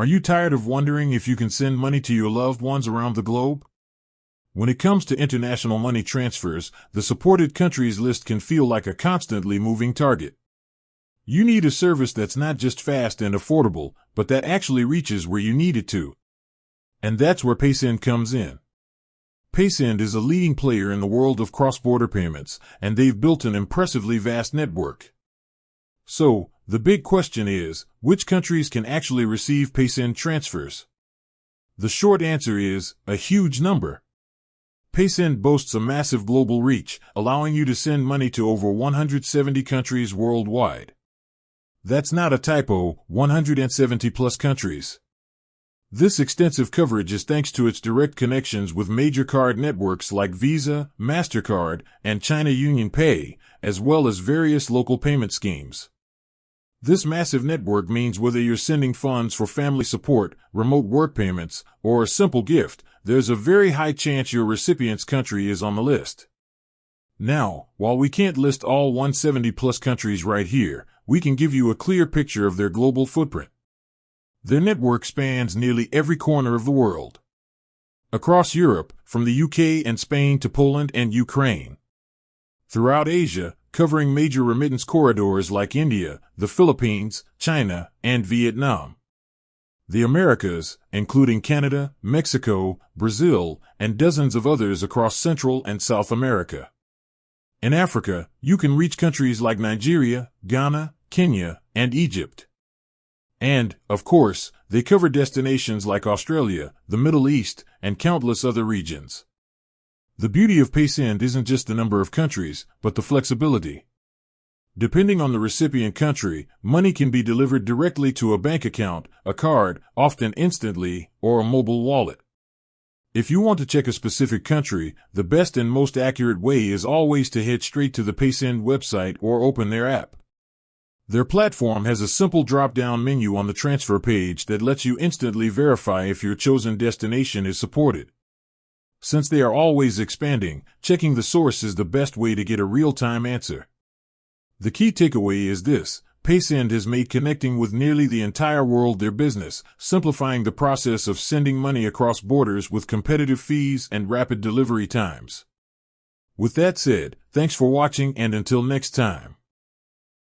Are you tired of wondering if you can send money to your loved ones around the globe? When it comes to international money transfers, the supported countries list can feel like a constantly moving target. You need a service that's not just fast and affordable, but that actually reaches where you need it to. And that's where Paysend comes in. Paysend is a leading player in the world of cross-border payments, and they've built an impressively vast network. So, the big question is, which countries can actually receive Paysend transfers? The short answer is, a huge number. Paysend boasts a massive global reach, allowing you to send money to over 170 countries worldwide. That's not a typo, 170 plus countries. This extensive coverage is thanks to its direct connections with major card networks like Visa, MasterCard, and China Union Pay, as well as various local payment schemes. This massive network means whether you're sending funds for family support, remote work payments, or a simple gift, there's a very high chance your recipient's country is on the list. Now, while we can't list all 170 plus countries right here, we can give you a clear picture of their global footprint. Their network spans nearly every corner of the world. Across Europe, from the UK and Spain to Poland and Ukraine. Throughout Asia, covering major remittance corridors like India, the Philippines, China, and Vietnam. The Americas, including Canada, Mexico, Brazil, and dozens of others across Central and South America. In Africa, you can reach countries like Nigeria, Ghana, Kenya, and Egypt. And, of course, they cover destinations like Australia, the Middle East, and countless other regions. The beauty of Paysend isn't just the number of countries, but the flexibility. Depending on the recipient country, money can be delivered directly to a bank account, a card, often instantly, or a mobile wallet. If you want to check a specific country, the best and most accurate way is always to head straight to the Paysend website or open their app. Their platform has a simple drop-down menu on the transfer page that lets you instantly verify if your chosen destination is supported. Since they are always expanding, checking the source is the best way to get a real-time answer. The key takeaway is this: Paysend has made connecting with nearly the entire world their business, simplifying the process of sending money across borders with competitive fees and rapid delivery times. With that said, thanks for watching, and until next time.